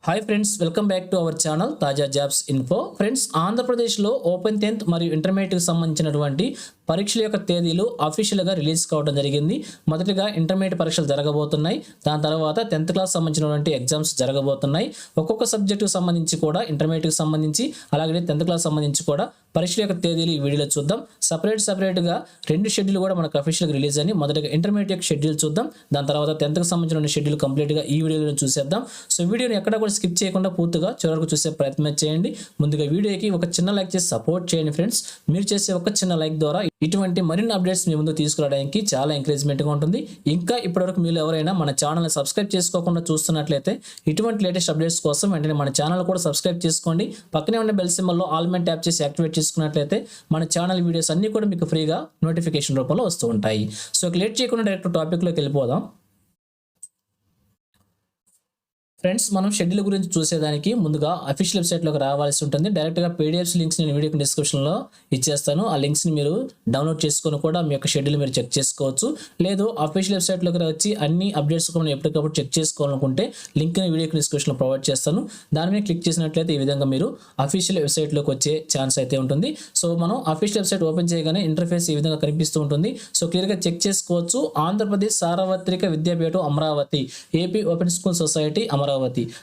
Hi friends, welcome back to our channel తాజా jobs info. Friends, ఆంధ్రప్రదేశ్లో open 10th మరియు ఇంటర్మీడియట్కి సంబంధించినటువంటి పరీక్షల యొక్క తేదీలు అఫీషియల్గా రిలీజ్ కావడం జరిగింది. మొదటిగా ఇంటర్మీడియట్ పరీక్షలు జరగబోతున్నాయి. దాని తర్వాత 10th క్లాస్ సంబంధించినటువంటి ఎగ్జామ్స్ జరగబోతున్నాయి. ఒక్కొక్క సబ్జెక్టుకు సంబంధించి కూడా ఇంటర్మీడియట్కి సంబంధించి అలాగే 10th క్లాస్ సంబంధించి కూడా పరీక్షల యొక్క తేదీలు ఈ వీడియోలో చూద్దాం. సపరేట్గా రెండు షెడ్యూల్ కూడా మనకు అఫీషియల్గా రిలీజ్ అని. మొదటిగా ఇంటర్మీడియట్ షెడ్యూల్ చూద్దాం. దాని తర్వాత 10th సంబంధించిన షెడ్యూల్ కంప్లీట్గా ఈ వీడియోలో చూసేద్దాం. సో వీడియోని ఎక్కడ కూడా స్కిప్ చేయకుండా పూర్తిగా చివరకు చూసే ప్రయత్నం చేయండి. ముందుగా వీడియోకి ఒక చిన్న లైక్ చేసి సపోర్ట్ చేయండి ఫ్రెండ్స్. మీరు చేసే ఒక చిన్న లైక్ ద్వారా ఇటువంటి మరిన్ని అప్డేట్స్ మీ ముందు తీసుకురావడానికి చాలా ఎంకరేజ్మెంట్గా ఉంటుంది. ఇంకా ఇప్పటివరకు మీరు ఎవరైనా మన ఛానల్ని సబ్స్క్రైబ్ చేసుకోకుండా చూస్తున్నట్లయితే ఇటువంటి లేటెస్ట్ అప్డేట్స్ కోసం వెంటనే మన ఛానల్ కూడా సబ్స్క్రైబ్ చేసుకోండి. పక్కనే ఉన్న బెల్ సింబల్లో ఆల్ మీద ట్యాప్ చేసి యాక్టివేట్ చేసుకున్నట్లయితే మన ఛానల్ వీడియోస్ అన్ని కూడా మీకు ఫ్రీగా నోటిఫికేషన్ రూపంలో వస్తూ ఉంటాయి. సో లేట్ చేయకుండా డైరెక్ట్ టాపిక్లోకి వెళ్ళిపోదాం. ఫ్రెండ్స్, మనం షెడ్యూల్ గురించి చూసేదానికి ముందుగా అఫీషియల్ వెబ్సైట్లోకి రావాల్సి ఉంటుంది. డైరెక్ట్గా పీడిఎఫ్స్ లింక్స్ నేను వీడియో డిస్క్రిప్షన్లో ఇచ్చేస్తాను. ఆ లింక్స్ని మీరు డౌన్లోడ్ చేసుకొని కూడా మీ యొక్క షెడ్యూల్ మీరు చెక్ చేసుకోవచ్చు. లేదు అఫీషియల్ వెబ్సైట్లోకి వచ్చి అన్ని అప్డేట్స్ కూడా ఎప్పటికప్పుడు చెక్ చేసుకోవాలనుకుంటే లింక్ని వీడియో డిస్క్రిప్షన్లో ప్రొవైడ్ చేస్తాను. దాని మీద క్లిక్ చేసినట్లయితే ఈ విధంగా మీరు అఫీషియల్ వెబ్సైట్లోకి వచ్చే ఛాన్స్ అయితే ఉంటుంది. సో మనం అఫీషియల్ వెబ్సైట్ ఓపెన్ చేయగానే ఇంటర్ఫేస్ ఈ విధంగా కనిపిస్తూ ఉంటుంది. సో క్లియర్గా చెక్ చేసుకోవచ్చు. ఆంధ్రప్రదేశ్ సార్వత్రిక విద్యాపీఠం Amaravati, AP open school society Amaravati.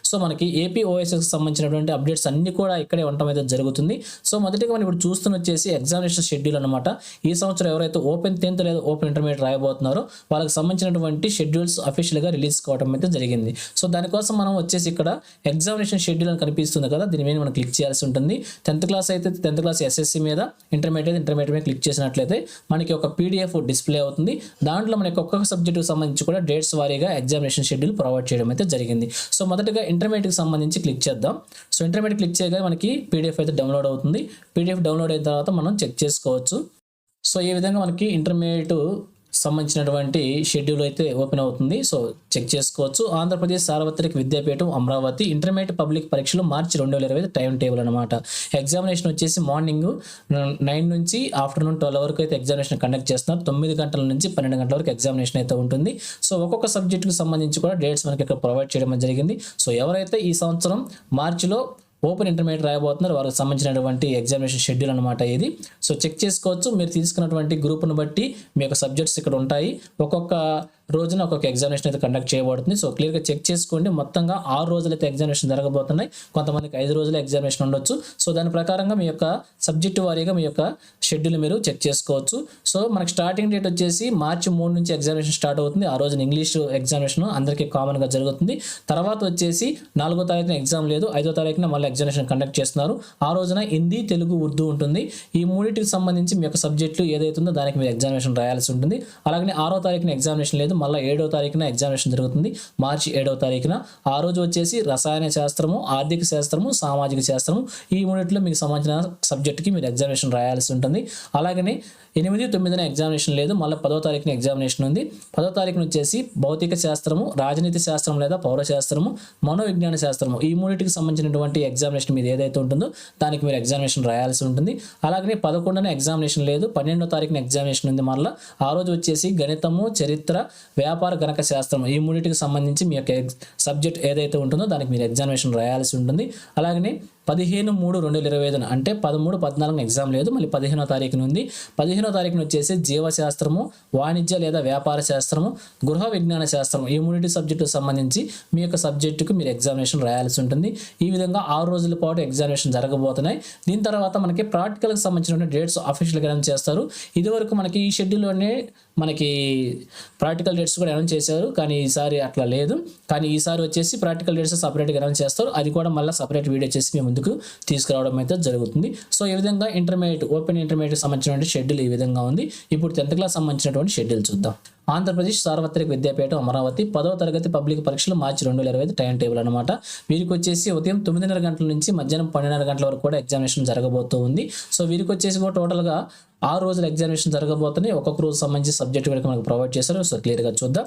So మనకి ఏపీ ఓఎస్ఎస్కి సంబంధించినటువంటి అప్డేట్స్ అన్ని కూడా ఇక్కడే ఉండటం అయితే జరుగుతుంది. సో మొదటిగా మనం ఇప్పుడు చూస్తున్న వచ్చేసి ఎగ్జామినేషన్ షెడ్యూల్ అనమాట. ఈ సంవత్సరం ఎవరైతే ఓపెన్ 10th లేదా ఓపెన్ ఇంటర్మీడియట్ రాయబోతున్నారో వాళ్ళకి సంబంధించినటువంటి షెడ్యూల్స్ అఫీషియల్గా రిలీజ్ కావడం అయితే జరిగింది. సో దానికోసం మనం వచ్చేసి ఇక్కడ ఎగ్జామినేషన్ షెడ్యూల్ అని కనిపిస్తుంది కదా, దీని మీద మనం క్లిక్ చేయాల్సి ఉంటుంది. 10th క్లాస్ అయితే 10th క్లాస్ ఎస్ఎస్సి మీద, ఇంటర్మీడియట్ మీద క్లిక్ చేసినట్లయితే మనకి ఒక పీడిఎఫ్ డిస్ప్లే అవుతుంది. దాంట్లో మనకి ఒక్కొక్క సబ్జెక్టుకి సంబంధించి కూడా డేట్స్ వారీగా ఎగ్జామినేషన్ షెడ్యూల్ ప్రొవైడ్ చేయడం అయితే జరిగింది. సో మొదటగా ఇంటర్మీడియట్కి సంబంధించి క్లిక్ చేద్దాం. సో ఇంటర్మీడియట్ క్లిక్ చేయగానే మనకి పీడిఎఫ్ అయితే డౌన్లోడ్ అవుతుంది. పీడిఎఫ్ డౌన్లోడ్ అయిన తర్వాత మనం చెక్ చేసుకోవచ్చు. సో ఈ విధంగా మనకి ఇంటర్మీడియట్ సంబంధించినటువంటి షెడ్యూల్ అయితే ఓపెన్ అవుతుంది. సో చెక్ చేసుకోవచ్చు. ఆంధ్రప్రదేశ్ సార్వత్రిక విద్యాపీఠం అమరావతి ఇంటర్మీడియట్ పబ్లిక్ పరీక్షలు మార్చి 2020 టైం టేబుల్ అనమాట. ఎగ్జామినేషన్ వచ్చేసి మార్నింగ్ 9 నుంచి ఆఫ్టర్నూన్ 12 వరకు అయితే ఎగ్జామినేషన్ కండక్ట్ చేస్తున్నారు. 9 గంటల నుంచి 12 గంటల వరకు ఎగ్జామినేషన్ అయితే ఉంటుంది. సో ఒక్కొక్క సబ్జెక్టుకి సంబంధించి కూడా డేట్స్ మనకి ఇక్కడ ప్రొవైడ్ చేయడం జరిగింది. సో ఎవరైతే ఈ సంవత్సరం మార్చిలో ఓపెన్ ఇంటర్మీడియట్ రాయబోతున్నారు వారికి సంబంధించినటువంటి ఎగ్జామినేషన్ షెడ్యూల్ అనమాట ఇది. సో చెక్ చేసుకోవచ్చు. మీరు తీసుకున్నటువంటి గ్రూప్ను బట్టి మీ యొక్క సబ్జెక్ట్స్ ఇక్కడ ఉంటాయి. ఒక్కొక్క రోజున ఒక్కొక్క ఎగ్జామినేషన్ అయితే కండక్ట్ చేయబడుతుంది. సో క్లియర్గా చెక్ చేసుకోండి. మొత్తంగా 6 రోజులు అయితే ఎగ్జామినేషన్ జరగబోతున్నాయి. కొంతమందికి 5 రోజులు ఎగ్జామినేషన్ ఉండొచ్చు. సో దాని ప్రకారంగా మీ యొక్క సబ్జెక్టు వారీగా మీ యొక్క షెడ్యూల్ మీరు చెక్ చేసుకోవచ్చు. సో మనకి స్టార్టింగ్ డేట్ వచ్చేసి మార్చి 3 నుంచి ఎగ్జామినేషన్ స్టార్ట్ అవుతుంది. ఆ రోజున ఇంగ్లీష్ ఎగ్జామినేషన్ అందరికీ కామన్గా జరుగుతుంది. తర్వాత వచ్చేసి 4వ తారీఖున ఎగ్జామ్ లేదు, 5వ తారీఖున మళ్ళీ ఎగ్జామినేషన్ కండక్ట్ చేస్తున్నారు. ఆ రోజున హిందీ, తెలుగు, ఉర్దూ ఉంటుంది. ఈ మూడింటికి సంబంధించి మీ యొక్క సబ్జెక్టులు ఏదైతుందో దానికి మీరు ఎగ్జామినేషన్ రాయాల్సి ఉంటుంది. అలాగే 6వ తారీఖున ఎగ్జామినేషన్ లేదు, మళ్ళీ 7వ తారీఖున ఎగ్జామినేషన్ జరుగుతుంది. మార్చి 7వ తారీఖున. ఆ రోజు వచ్చేసి రసాయన శాస్త్రము, ఆర్థిక శాస్త్రము, సామాజిక శాస్త్రము ఈ మూడింటిలో మీకు సంబంధించిన సబ్జెక్టుకి మీరు ఎగ్జామినేషన్ రాయాల్సి ఉంటుంది. అలాగనే 8, 9న ఎగ్జామినేషన్ లేదు, మళ్ళీ 10వ తారీఖున ఎగ్జామినేషన్ ఉంది. 10వ తారీఖున వచ్చేసి భౌతిక శాస్త్రము, రాజనీతి శాస్త్రం లేదా పౌర శాస్త్రము, మనోవిజ్ఞాన శాస్త్రము ఈ మూడింటికి సంబంధించినటువంటి ఎగ్జామినేషన్ మీద ఏదైతే ఉంటుందో దానికి మీరు ఎగ్జామినేషన్ రాయాల్సి ఉంటుంది. అలాగే 11న ఎగ్జామినేషన్ లేదు, 12వ తారీఖున ఎగ్జామినేషన్ ఉంది. మళ్ళీ ఆ రోజు వచ్చేసి గణితము, చరిత్ర, వ్యాపార గణక శాస్త్రం ఈ మూడింటికి సంబంధించి మీ యొక్క సబ్జెక్ట్ ఏదైతే ఉంటుందో దానికి మీరు ఎగ్జామినేషన్ రాయాల్సి ఉంటుంది. అలాగనే 15/3/2025 అంటే 13, 14 ఎగ్జామ్ లేదు, మళ్ళీ 15వ తారీఖున ఉంది. 15వ తారీఖున వచ్చేసి జీవశాస్త్రము, వాణిజ్య లేదా వ్యాపార శాస్త్రము, గృహ విజ్ఞాన శాస్త్రం ఈ మూడింటి సబ్జెక్టుకు సంబంధించి మీ యొక్క సబ్జెక్టుకు మీరు ఎగ్జామినేషన్ రాయాల్సి ఉంటుంది. ఈ విధంగా 6 రోజుల పాటు ఎగ్జామినేషన్ జరగబోతున్నాయి. దీని తర్వాత మనకి ప్రాక్టికల్కి సంబంధించిన డేట్స్ అఫీషియల్గా అనౌన్స్ చేస్తారు. ఇదివరకు మనకి ఈ షెడ్యూల్లోనే మనకి ప్రాక్టికల్ డేట్స్ కూడా అనౌన్స్ చేశారు, కానీ ఈసారి అట్లా లేదు. కానీ ఈసారి వచ్చేసి ప్రాక్టికల్ డేట్స్ సపరేట్గా అనౌన్స్ చేస్తారు. అది కూడా మళ్ళీ సపరేట్ వీడియో చేసి మేము ముందుకు తీసుకురావడం అయితే జరుగుతుంది. సో ఈ విధంగా ఓపెన్ ఇంటర్మీడియట్ సంబంధించినటువంటి షెడ్యూల్ ఈ విధంగా ఉంది. ఇప్పుడు 10th క్లాస్ సంబంధించినటువంటి షెడ్యూల్ చూద్దాం. ఆంధ్రప్రదేశ్ సార్వత్రిక విద్యాపీఠం అమరావతి 10వ తరగతి పబ్లిక్ పరీక్షలు మార్చి 2020 టైం టేబుల్ అనమాట. వీరికి వచ్చేసి ఉదయం 9:30 గంటల నుంచి మధ్యాహ్నం 12:30 గంటల వరకు కూడా ఎగ్జామినేషన్ జరగబోతూ ఉంది. సో వీరికి వచ్చేసి కూడా టోటల్గా 6 రోజుల ఎగ్జామినేషన్ జరగబోతున్నాయి. ఒక్కొక్క రోజు సంబంధించి సబ్జెక్ట్ వరకు మనకు ప్రొవైడ్ చేశారు. సో క్లియర్గా చూద్దాం.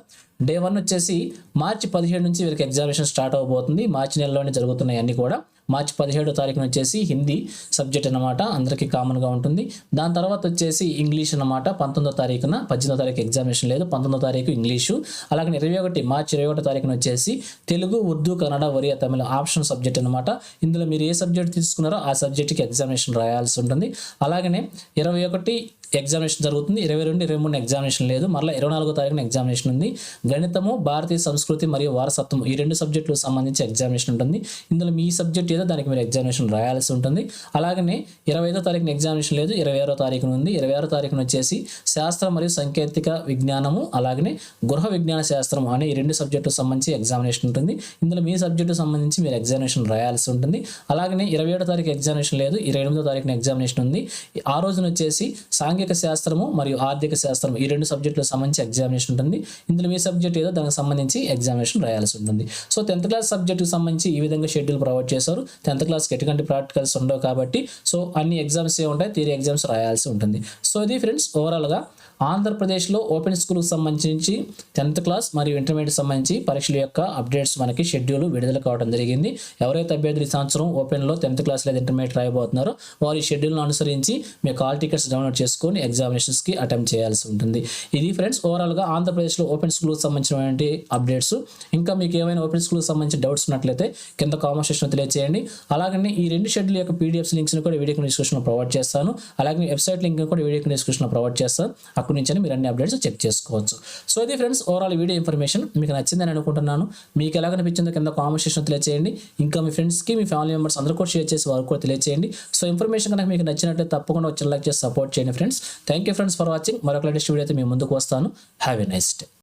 Day 1 వచ్చేసి మార్చి 17 నుంచి వీరికి ఎగ్జామినేషన్ స్టార్ట్ అవబోతుంది. మార్చి నెలలోనే జరుగుతున్నాయి అన్ని కూడా. మార్చి 17వ తారీఖున వచ్చేసి హిందీ సబ్జెక్ట్ అనమాట, అందరికీ కామన్గా ఉంటుంది. దాని తర్వాత వచ్చేసి ఇంగ్లీష్ అనమాట, 19వ తారీఖున, 18వ తారీఖు ఎగ్జామినేషన్ లేదు, 19వ తారీఖు ఇంగ్లీషు. అలాగే మార్చి 21 తారీఖున వచ్చేసి తెలుగు, ఉర్దూ, కన్నడ, ఒరియా, తమిళ ఆప్షన్ సబ్జెక్ట్ అనమాట. ఇందులో మీరు ఏ సబ్జెక్ట్ తీసుకున్నారో ఆ సబ్జెక్ట్కి ఎగ్జామినేషన్ రాయాల్సి ఉంటుంది. అలాగనే 21 ఎగ్జామినేషన్ జరుగుతుంది, 22, 23 ఎగ్జామినేషన్ లేదు. మరలా 24వ తారీఖున ఎగ్జామినేషన్ ఉంది. గణితము, భారతీయ సంస్కృతి మరియు వారసత్వం ఈ 2 సబ్జెక్టులకు సంబంధించి ఎగ్జామినేషన్ ఉంటుంది. ఇందులో మీ సబ్జెక్ట్ ఏదో దానికి మీరు ఎగ్జామినేషన్ రాయాల్సి ఉంటుంది. అలాగనే 25వ తారీఖున ఎగ్జామినేషన్ లేదు, 26వ తారీఖున ఉంది. 26వ తారీఖున వచ్చేసి శాస్త్రం మరియు సాంకేతిక విజ్ఞానము, అలాగనే గృహ విజ్ఞాన శాస్త్రం అనే ఈ 2 సబ్జెక్టులకు సంబంధించి ఎగ్జామినేషన్ ఉంటుంది. ఇందులో మీ సబ్జెక్టుకు సంబంధించి మీరు ఎగ్జామినేషన్ రాయాల్సి ఉంటుంది. అలాగనే 27వ తారీఖు ఎగ్జామినేషన్ లేదు, 28వ తారీఖున ఎగ్జామినేషన్ ఉంది. ఆ రోజున వచ్చేసి సాంఘిక శాస్త్రము మరియు ఆర్థిక శాస్త్రం ఈ 2 సబ్జెక్టులకు సంబంధించి ఎగ్జామినేషన్ ఉంటుంది. ఇందులో మీ సబ్జెక్ట్ ఏదో దానికి సంబంధించి ఎగ్జామినేషన్ రాయాల్సి ఉంటుంది. సో 10th క్లాస్ సబ్జెక్టుకి సంబంధించి ఈ విధంగా షెడ్యూల్ ప్రొవైడ్ చేశారు. 10th క్లాస్కి ఎటువంటి ప్రాక్టికల్స్ ఉండవు కాబట్టి సో అన్ని ఎగ్జామ్స్ ఏ ఉంటాయి, థియరీ ఎగ్జామ్స్ రాయాల్సి ఉంటుంది. సో ఇది ఫ్రెండ్స్ ఓవరాల్గా ఆంధ్రప్రదేశ్లో ఓపెన్ స్కూల్కి సంబంధించి 10th క్లాస్ మరియు ఇంటర్మీడియట్ సంబంధించి పరీక్షల యొక్క అప్డేట్స్ మనకి షెడ్యూల్ విడుదల కావడం జరిగింది. ఎవరైతే అభ్యర్థులు ఈ సంవత్సరం ఓపెన్లో 10th క్లాస్ లేదా ఇంటర్మీడియట్ రాయబోతున్నారో వారు ఈ షెడ్యూల్ను అనుసరించి మీ కాల్ టికెట్స్ డౌన్లోడ్ చేసుకొని ఎగ్జామినేషన్స్కి అటెంప్ట్ చేయాల్సి ఉంటుంది. ఇది ఫ్రెండ్స్ ఓవరాల్గా ఆంధ్రప్రదేశ్లో ఓపెన్ స్కూల్కి సంబంధించినటువంటి అప్డేట్స్. ఇంకా మీకు ఏమైనా ఓపెన్ స్కూల్కి సంబంధించిన డౌట్స్ ఉన్నట్లయితే కింద కామెంట్ సెక్షన్లో తెలియజేయండి. అలాగే ఈ 2 షెడ్యూల్ యొక్క పీడిఎఫ్స్ లింక్స్ని కూడా వీడియో డిస్క్రిప్షన్లో ప్రొవైడ్ చేస్తాను. అలాగే వెబ్సైట్ లింక్ కూడా వీడియో డిస్క్రిప్షన్లో ప్రొవైడ్ చేస్తాను. అక్కడి నుంచి మీరు అన్ని అప్డేట్స్ చెక్ చేసుకోవచ్చు. సో ఇది ఫ్రెండ్స్ ఓవరాల్ వీడియో ఇన్ఫర్మేషన్ మీకు నచ్చిందని అనుకుంటున్నాను. మీకు ఎలా కనిపించిందో కింద కామెంట్ సెక్షన్ తెలియజేయండి. ఇంకా మీ ఫ్రెండ్స్కి, మీ ఫ్యామిలీ మెంబర్స్ అందరూ కూడా షేర్ చేసి వారికి కూడా తెలియజేయండి. సో ఇన్ఫర్మేషన్ కనుక మీకు నచ్చినట్లయితే తప్పకుండా వచ్చి లైక్ చేసి సపోర్ట్ చేయండి friends. Thank you friends for watching. మరొక లేటెస్ట్ వీడియో అయితే మీ ముందుకు వస్తాను. Have a nice day.